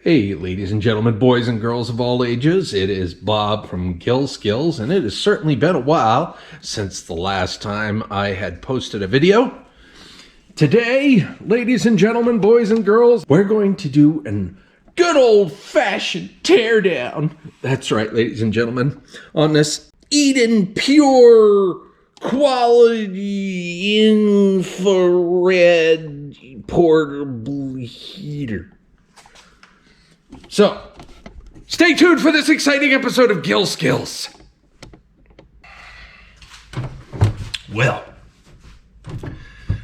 Hey, ladies and gentlemen, boys and girls of all ages, it is Bob from Gil Skillz, and it has certainly been a while since the last time I had posted a video. Today, ladies and gentlemen, boys and girls, we're going to do an good old-fashioned teardown. That's right, ladies and gentlemen, on this Eden Pure Quality Infrared Portable Heater. So, stay tuned for this exciting episode of Gil Skillz. Well,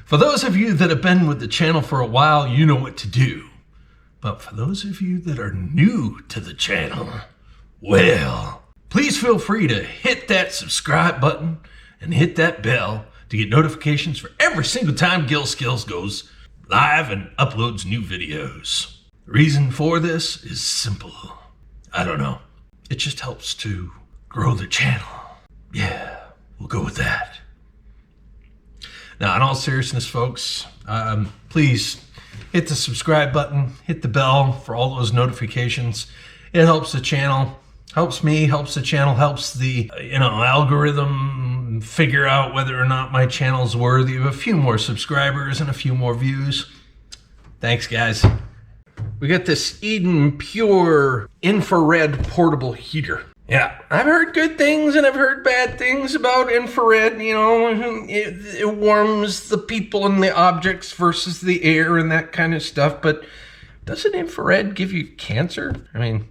for those of you that have been with the channel for a while, you know what to do. But for those of you that are new to the channel, well, please feel free to hit that subscribe button and hit that bell to get notifications for every single time Gil Skillz goes live and uploads new videos. The reason for this is simple. I don't know. It just helps to grow the channel. Yeah, we'll go with that. Now, in all seriousness, folks, please hit the subscribe button, hit the bell for all those notifications. It helps the channel, helps me, helps the channel, helps the algorithm figure out whether or not my channel's worthy of a few more subscribers and a few more views. Thanks, guys. We got this Eden Pure Infrared Portable Heater. Yeah, I've heard good things and I've heard bad things about infrared. You know, it warms the people and the objects versus the air and that kind of stuff. But doesn't infrared give you cancer? I mean,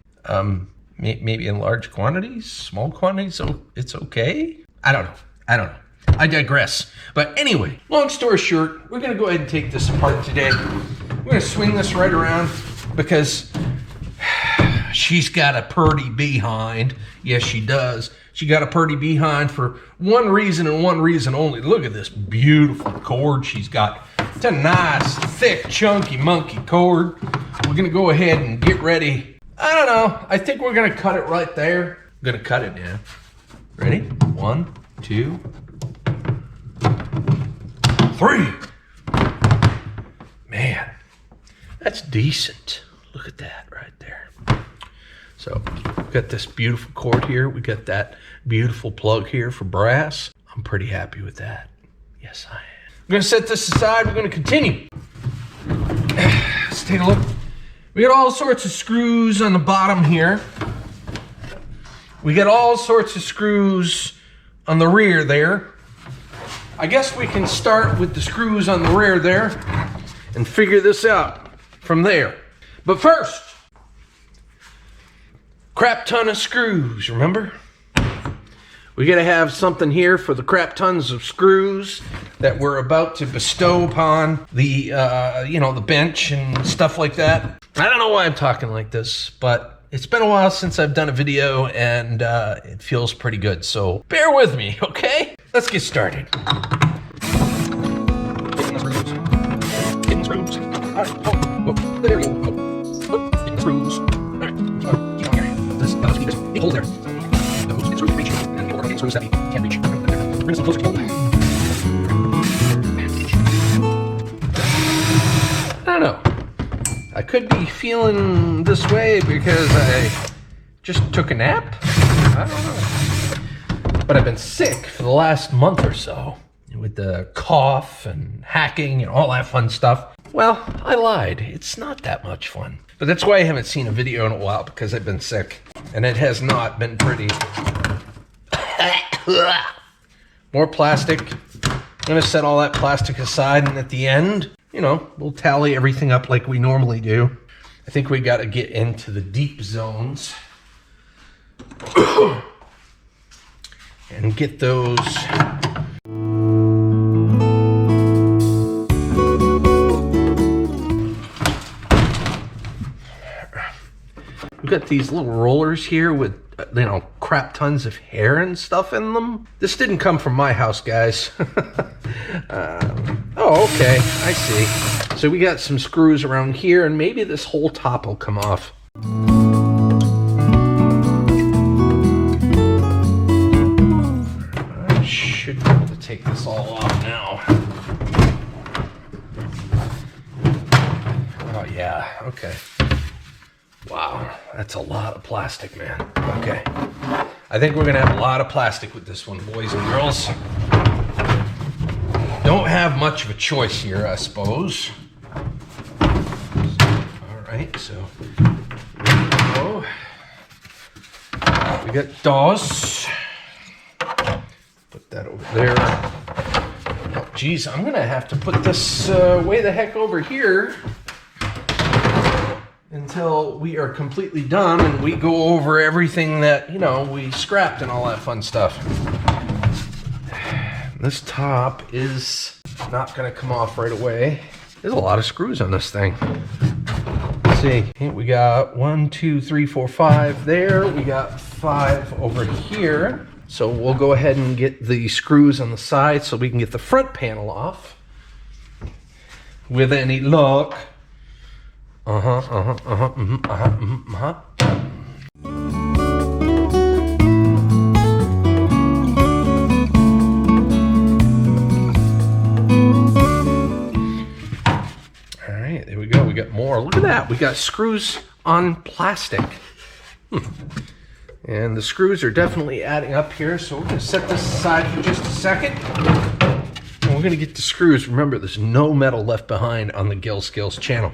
maybe in large quantities, small quantities, so it's okay? I don't know. I digress. But anyway, long story short, we're going to go ahead and take this apart today. We're going to swing this right around because she's got a purty behind. Yes, she does. She got a purty behind for one reason and one reason only. Look at this beautiful cord she's got. It's a nice, thick, chunky, monkey cord. We're going to go ahead and get ready. I don't know. I think we're going to cut it right there. I'm going to cut it now. Ready? 1, 2, 3. Man, that's decent. Look at that right there. So we've got this beautiful cord here. We got that beautiful plug here for brass. I'm pretty happy with that. Yes, I am. I'm going to set this aside. We're going to continue. Let's take a look. We got all sorts of screws on the bottom here. We got all sorts of screws on the rear there. I guess we can start with the screws on the rear there and figure this out from there. But first, crap ton of screws, remember? We gotta have something here for the crap tons of screws that we're about to bestow upon the, the bench and stuff like that. I don't know why I'm talking like this, but it's been a while since I've done a video and it feels pretty good. So bear with me, okay? Let's get started. Getting screws. All right, oh, there we go. Getting screws. All right, keep on here. Let's keep this. Hold there. Those screws can reach. And the other screws that we can't reach. Bring this closer to hold. I don't know. I could be feeling this way because I just took a nap. I don't know. But I've been sick for the last month or so with the cough and hacking and all that fun stuff. Well, I lied. It's not that much fun. But that's why I haven't seen a video in a while, because I've been sick. And it has not been pretty. More plastic. I'm going to set all that plastic aside, and at the end, we'll tally everything up like we normally do. I think we got to get into the deep zones and get those. We've got these little rollers here with, crap tons of hair and stuff in them. This didn't come from my house, guys. Oh, okay, I see. So we got some screws around here, and maybe this whole top will come off. I should be able to take this all off now. Oh, yeah, okay. Wow, that's a lot of plastic, man. Okay. I think we're gonna have a lot of plastic with this one, boys and girls. Don't have much of a choice here, I suppose. All right, so we got DOS. Put that over there. Oh, geez, I'm gonna have to put this way the heck over here until we are completely done and we go over everything that, you know, we scrapped and all that fun stuff. This top is not gonna come off right away. There's a lot of screws on this thing. Let's see, we got 1, 2, 3, 4, 5 there. We got 5 over here. So we'll go ahead and get the screws on the side so we can get the front panel off with any luck. There we go. We got more. Look at that. We got screws on plastic. And the screws are definitely adding up here. So we're going to set this aside for just a second. And we're going to get the screws. Remember, there's no metal left behind on the Gil Skillz channel.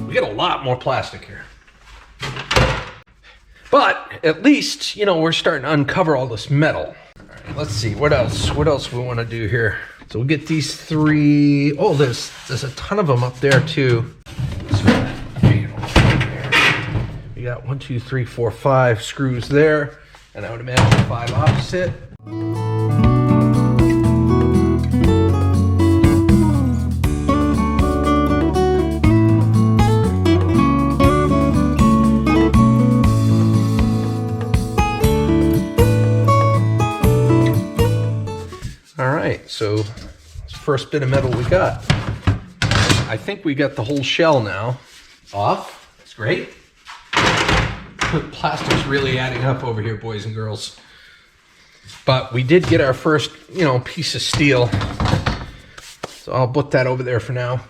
We got a lot more plastic here. But at least, you know, we're starting to uncover all this metal. Let's see, what else we want to do here. So we'll get these 3. Oh, there's a ton of them up there too. We got 1, 2, 3, 4, 5 screws there, and I would imagine 5 opposite. So it's the first bit of metal we got. I think we got the whole shell now off. That's great. The plastic's really adding up over here, boys and girls. But we did get our first, you know, piece of steel. So I'll put that over there for now.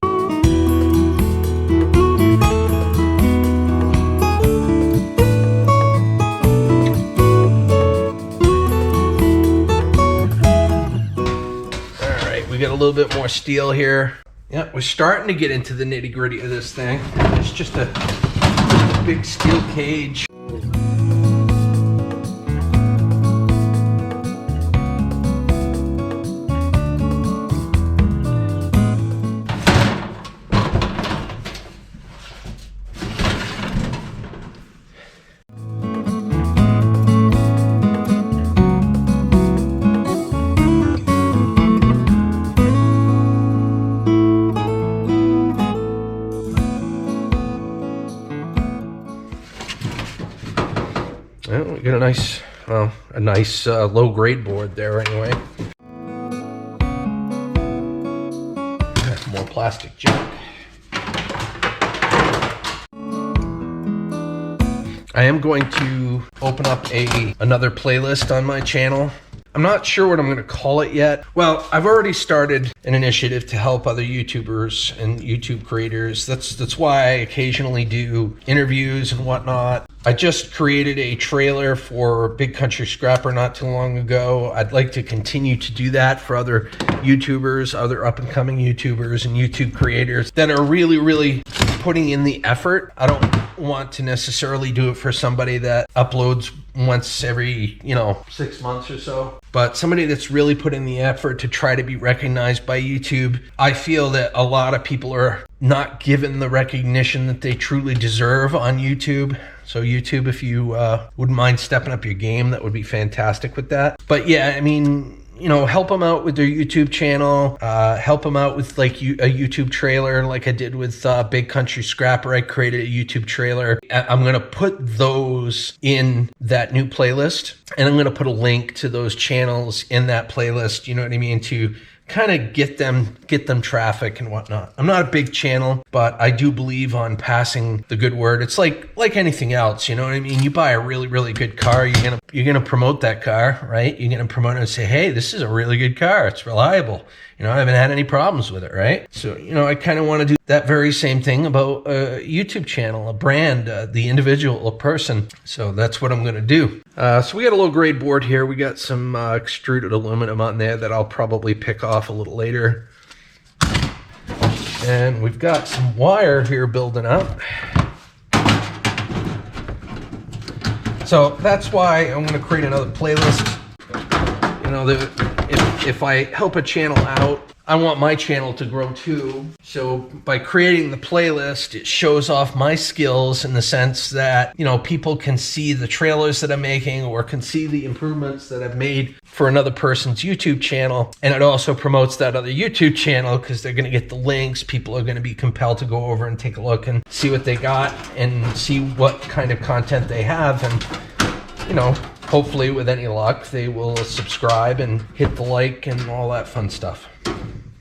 We got a little bit more steel here. Yeah, we're starting to get into the nitty gritty of this thing. It's just a big steel cage. Well, we got a nice low grade board there anyway. More plastic junk. I am going to open up another playlist on my channel. I'm not sure what I'm going to call it yet. Well, I've already started an initiative to help other YouTubers and YouTube creators. That's why I occasionally do interviews and whatnot. I just created a trailer for Big Country Scrapper not too long ago. I'd like to continue to do that for other YouTubers, other up-and-coming YouTubers and YouTube creators that are really, really putting in the effort. I don't want to necessarily do it for somebody that uploads once every, 6 months or so. But somebody that's really putting the effort to try to be recognized by YouTube. I feel that a lot of people are not given the recognition that they truly deserve on YouTube. So YouTube, if you wouldn't mind stepping up your game, that would be fantastic with that. But yeah, I mean, help them out with their YouTube channel, help them out with like a YouTube trailer like I did with Big Country Scrapper. I created a YouTube trailer. I'm going to put those in that new playlist, and I'm going to put a link to those channels in that playlist, you know what I mean, to kind of get them traffic and whatnot. I'm not a big channel, but I do believe on passing the good word. It's like anything else, you know what I mean? You buy a really, really good car, you're gonna promote that car, right? You're gonna promote it and say, hey, this is a really good car. It's reliable. You know, I haven't had any problems with it, right? So, you know, I kind of want to do that very same thing about a YouTube channel, a brand, the individual, a person. So that's what I'm going to do. So we got a low grade board here. We got some extruded aluminum on there that I'll probably pick off a little later. And we've got some wire here building up. So that's why I'm going to create another playlist. You know, if I help a channel out, I want my channel to grow too. So by creating the playlist, it shows off my skills in the sense that, you know, people can see the trailers that I'm making or can see the improvements that I've made for another person's YouTube channel. And it also promotes that other YouTube channel because they're going to get the links. People are going to be compelled to go over and take a look and see what they got and see what kind of content they have. And, you know, hopefully with any luck, they will subscribe and hit the like and all that fun stuff.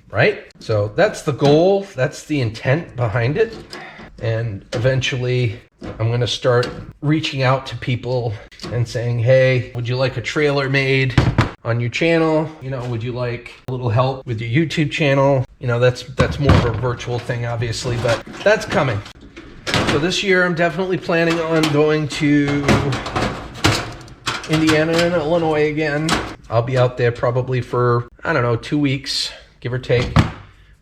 Right? So that's the goal. That's the intent behind it. And eventually I'm going to start reaching out to people and saying, hey, would you like a trailer made on your channel? You know, would you like a little help with your YouTube channel? You know, that's more of a virtual thing, obviously, but that's coming. So this year I'm definitely planning on going to Indiana and Illinois again. I'll be out there probably for, I don't know, 2 weeks, give or take.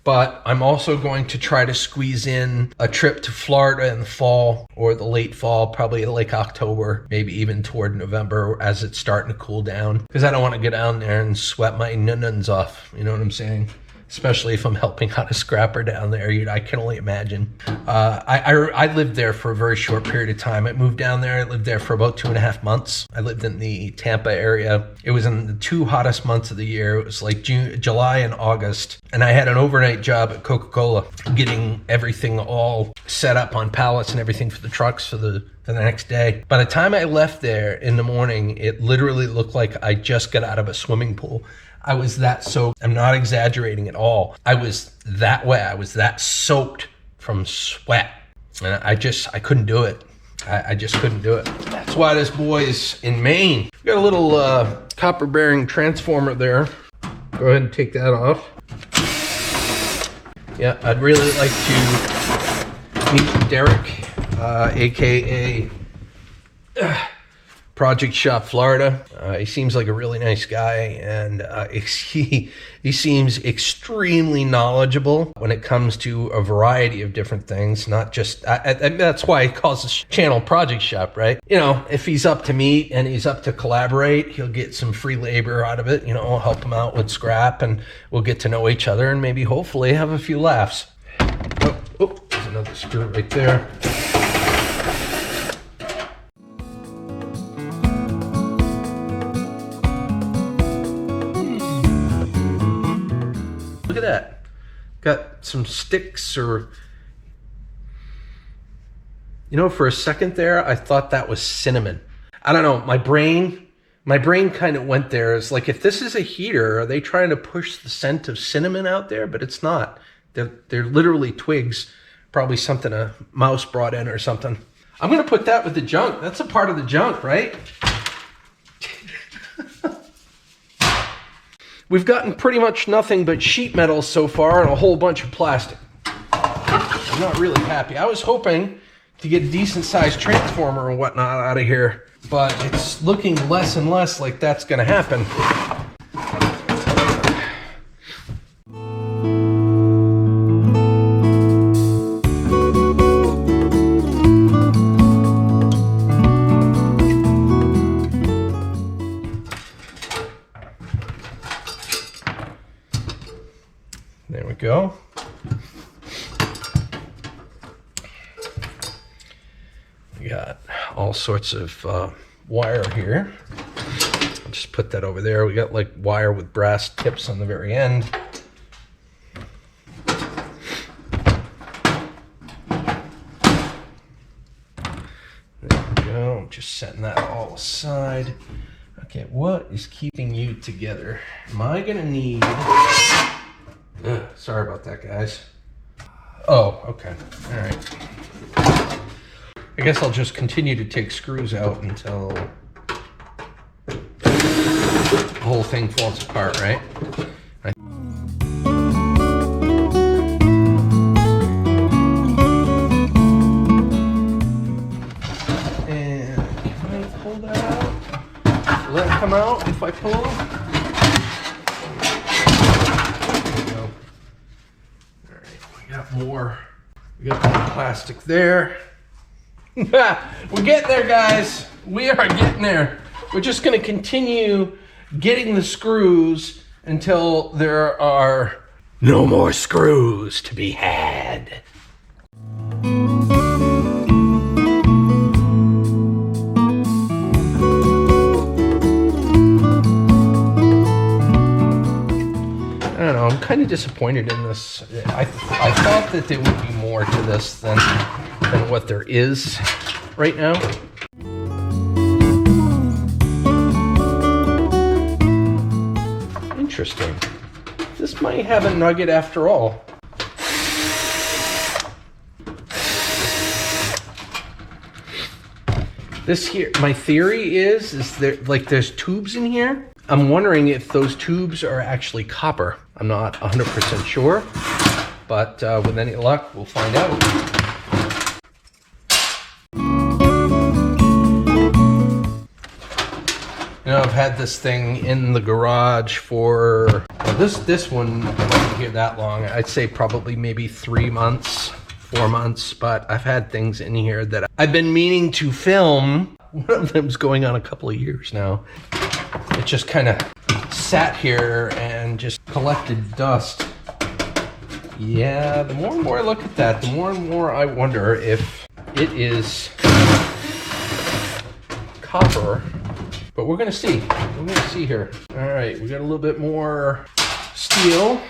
But I'm also going to try to squeeze in a trip to Florida in the fall or the late fall, probably like October, maybe even toward November as it's starting to cool down. Because I don't want to get down there and sweat my nuns off, you know what I'm saying? Especially if I'm helping out a scrapper down there. I can only imagine. I lived there for a very short period of time. I moved down there. I lived there for about 2.5 months. I lived in the Tampa area. It was in the 2 hottest months of the year. It was like June, July and August. And I had an overnight job at Coca-Cola, getting everything all set up on pallets and everything for the trucks for the next day. By the time I left there in the morning, it literally looked like I just got out of a swimming pool. I was that soaked. I'm not exaggerating at all. I was that wet. I was that soaked from sweat. And I couldn't do it. I just couldn't do it. That's why this boy is in Maine. We got a little copper bearing transformer there. Go ahead and take that off. Yeah, I'd really like to meet Derek, AKA Project Shop Florida. He seems like a really nice guy, and he seems extremely knowledgeable when it comes to a variety of different things, not just, that's why he calls his channel Project Shop, right? You know, if he's up to meet and he's up to collaborate, he'll get some free labor out of it, you know, I'll help him out with scrap and we'll get to know each other and maybe hopefully have a few laughs. Oh, there's another screw right there. Look at that. Got some sticks or, you know, for a second there, I thought that was cinnamon. I don't know. My brain kind of went there. It's like, if this is a heater, are they trying to push the scent of cinnamon out there? But it's not. They're literally twigs. Probably something a mouse brought in or something. I'm going to put that with the junk. That's a part of the junk, right? We've gotten pretty much nothing but sheet metal so far and a whole bunch of plastic. I'm not really happy. I was hoping to get a decent sized transformer and whatnot out of here, but it's looking less and less like that's going to happen. There we go. We got all sorts of wire here. I'll just put that over there. We got like wire with brass tips on the very end. There we go. I'm just setting that all aside. Okay, what is keeping you together? Am I gonna need... sorry about that, guys. Oh, okay, all right. I guess I'll just continue to take screws out until the whole thing falls apart, right? Let it come out if I pull. There we go. All right, we got more. We got more plastic there. We're getting there, guys. We are getting there. We're just going to continue getting the screws until there are no more screws to be had. I don't know, I'm kind of disappointed in this. I thought that there would be more to this than what there is right now. Interesting. This might have a nugget after all. This here, my theory is there, like, there's tubes in here. I'm wondering if those tubes are actually copper. I'm not 100% sure, but with any luck, we'll find out. You know, I've had this thing in the garage for, well, this one wasn't here that long. I'd say probably maybe 3 months, 4 months, but I've had things in here that I've been meaning to film. One of them's going on a couple of years now. It just kind of sat here and just collected dust. Yeah, the more and more I look at that, the more and more I wonder if it is copper. But we're gonna see. We're gonna see here. All right, we got a little bit more steel.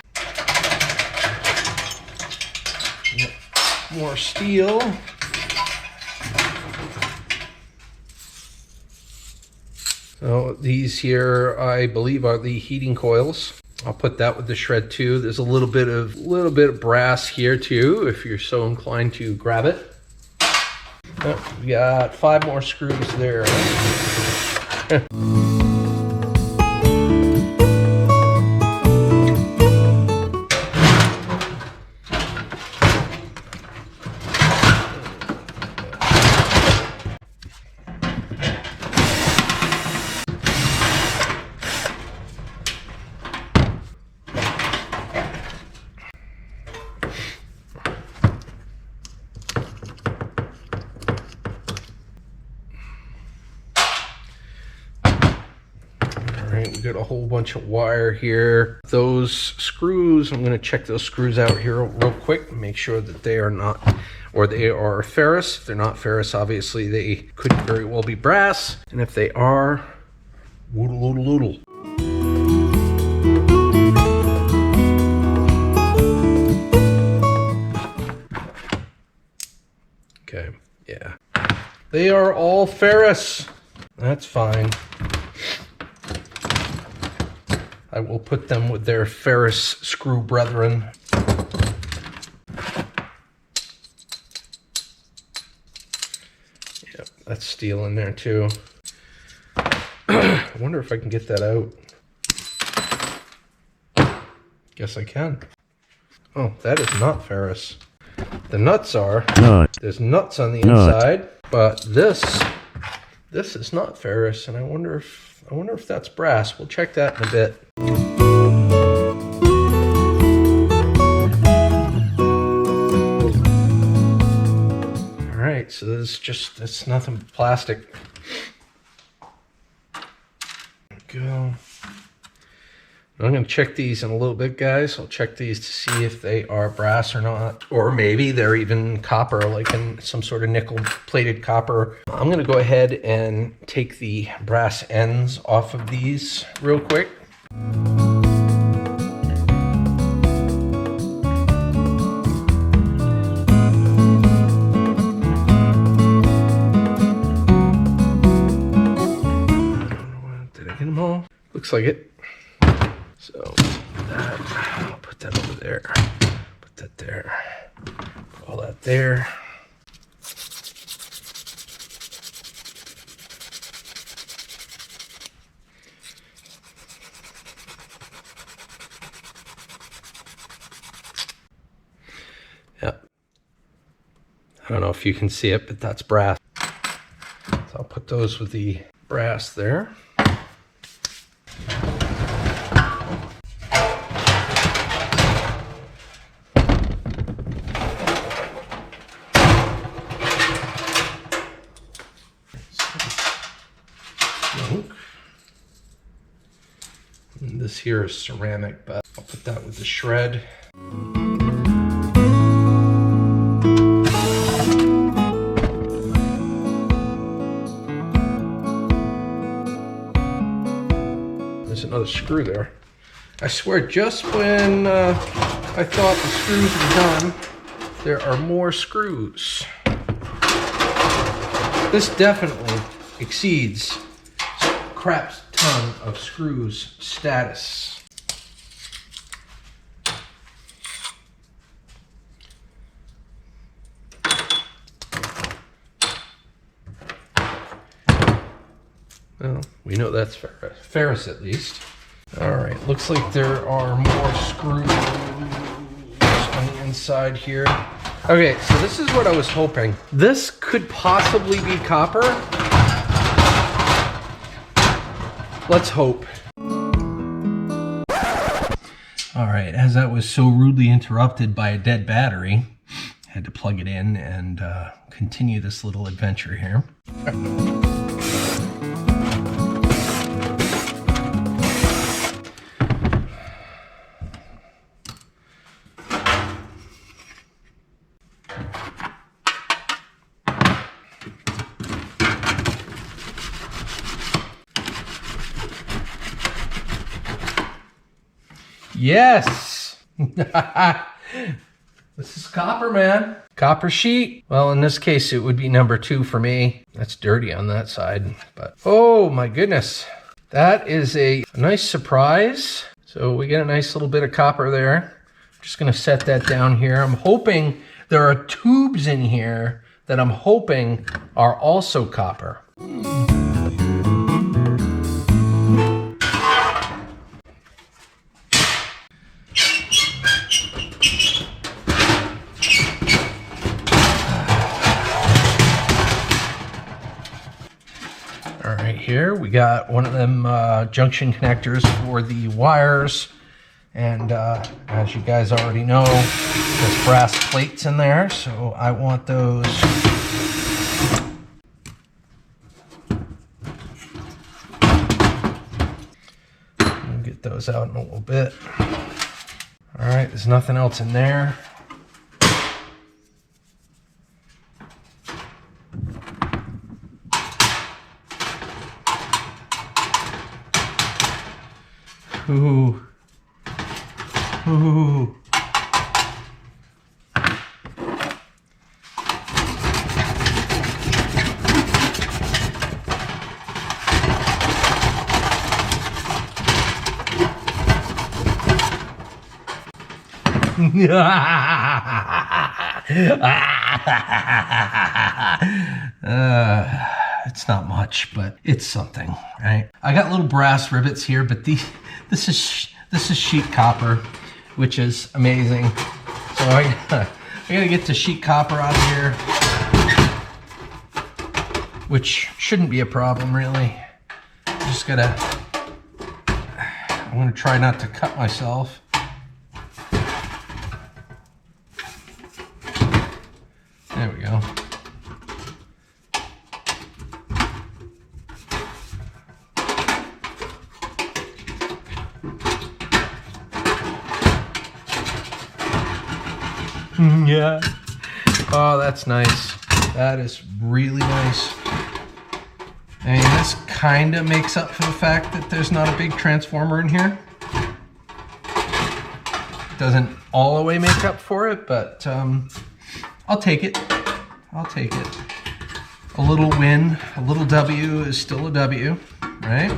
More steel. So these here, I believe, are the heating coils. I'll put that with the shred too. There's a little bit of brass here too, if you're so inclined to grab it. Oh, we got 5 more screws there. We got a whole bunch of wire here. Those screws, I'm going to check those screws out here real quick, make sure that they are not, or they are ferrous. If they're not ferrous, obviously they could very well be brass. And if they are, woodle oodle oodle. Okay, yeah. They are all ferrous. That's fine. I will put them with their ferrous screw brethren. Yep, that's steel in there too. I wonder if I can get that out. Guess I can. Oh, that is not ferrous. The nuts are. There's nuts on the inside, but this is not ferrous, and I wonder if that's brass. We'll check that in a bit. All right, so it's nothing but plastic. There we go. I'm going to check these in a little bit, guys. I'll check these to see if they are brass or not. Or maybe they're even copper, like in some sort of nickel-plated copper. I'm going to go ahead and take the brass ends off of these real quick. Did I hit them all. Looks like it. So that, I'll put that over there. Put that there. Put all that there. Yep. I don't know if you can see it, but that's brass. So I'll put those with the brass there. And this here is ceramic, but I'll put that with the shred. There's another screw there. I swear, just when I thought the screws were done, there are more screws. This definitely exceeds crap ton of screws status. Well, we know that's Ferris at least. All right, looks like there are more screws on the inside here. Okay, so this is what I was hoping. This could possibly be copper. Let's hope. All right, as that was so rudely interrupted by a dead battery, I had to plug it in and continue this little adventure here. Yes! This is copper, man. Copper sheet. Well, in this case, it would be number 2 for me. That's dirty on that side, but oh my goodness. That is a nice surprise. So we get a nice little bit of copper there. I'm just gonna set that down here. I'm hoping there are tubes in here that I'm hoping are also copper. All right, here we got one of them junction connectors for the wires, and as you guys already know, there's brass plates in there, so I want those. We'll get those out in a little bit. All right, there's nothing else in there. Ooh. Ooh. It's not much, but it's something, right? I got little brass rivets here, but this is sheet copper, which is amazing. So I gotta get the sheet copper out of here, which shouldn't be a problem really. I'm gonna try not to cut myself. There we go. Yeah. Oh, that's nice. That is really nice. I mean, this kind of makes up for the fact that there's not a big transformer in here. Doesn't all the way make up for it, but I'll take it. I'll take it. A little win, a little W is still a W, right?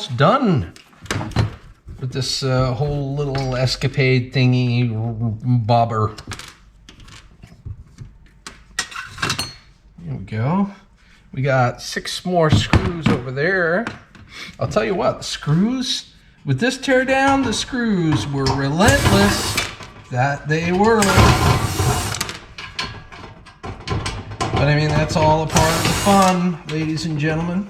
almost done with this whole little escapade thingy bobber. There we go. We got 6 more screws over there. I'll tell you what, the screws, with this teardown, the screws were relentless. That they were. But I mean, that's all a part of the fun, ladies and gentlemen.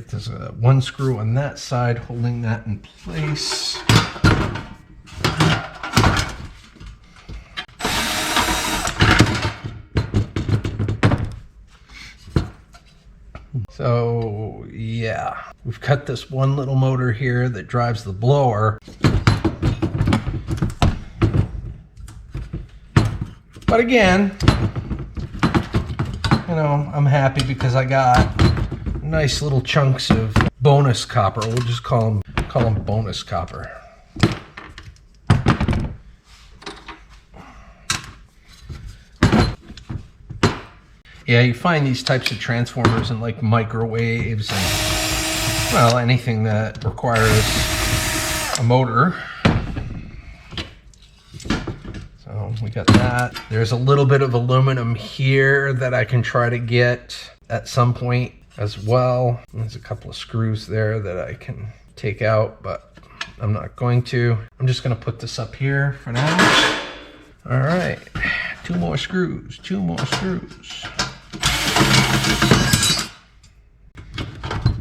There's one screw on that side holding that in place. So yeah, we've got this one little motor here that drives the blower. But again, you know, I'm happy because I got nice little chunks of bonus copper. We'll just call them bonus copper. Yeah, you find these types of transformers in like microwaves and, well, anything that requires a motor. So we got that. There's a little bit of aluminum here that I can try to get at some point as well. There's a couple of screws there that I can take out, but I'm not going to. I'm just going to put this up here for now. All right, 2 more screws, 2 more screws.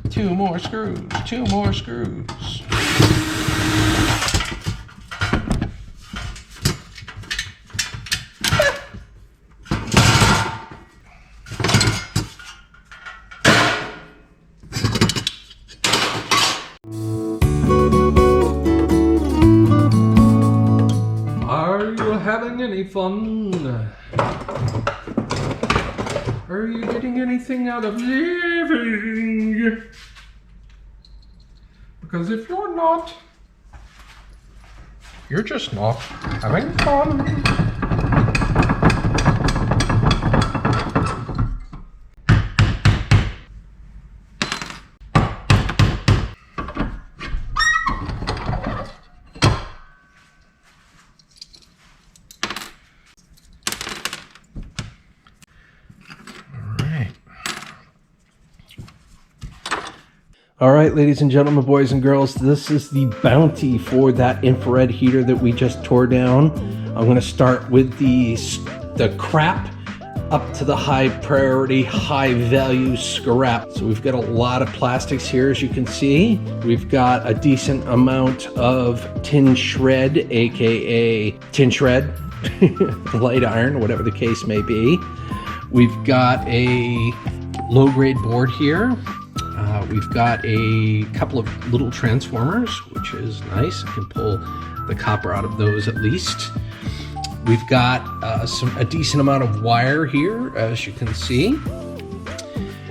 2 more screws, 2 more screws. Having any fun? Are you getting anything out of living? Because if you're not, you're just not having fun. All right, ladies and gentlemen, boys and girls, this is the bounty for that infrared heater that we just tore down. I'm going to start with the crap up to the high priority, high value scrap. So we've got a lot of plastics here, as you can see. We've got a decent amount of tin shred, aka tin shred, light iron, whatever the case may be. We've got a low-grade board here. We've got a couple of little transformers, which is nice. I can pull the copper out of those at least. We've got a decent amount of wire here, as you can see.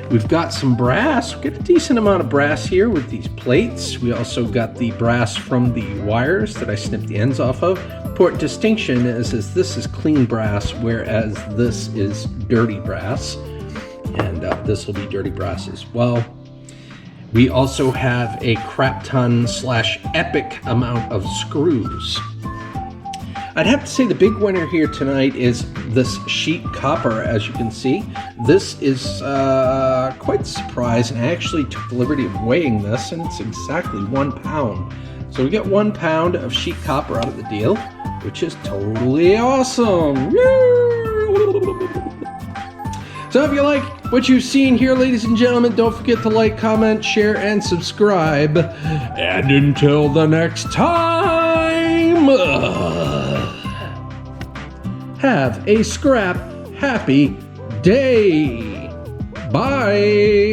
We've got some brass. We've got a decent amount of brass here with these plates. We also got the brass from the wires that I snipped the ends off of. Important distinction is this is clean brass, whereas this is dirty brass. And this will be dirty brass as well. We also have a crap ton / epic amount of screws. I'd have to say the big winner here tonight is this sheet copper, as you can see. This is quite a surprise, and I actually took the liberty of weighing this, and it's exactly 1 pound. So we get 1 pound of sheet copper out of the deal, which is totally awesome. So if you like what you've seen here, ladies and gentlemen, don't forget to like, comment, share, and subscribe. And until the next time, have a scrap happy day. Bye.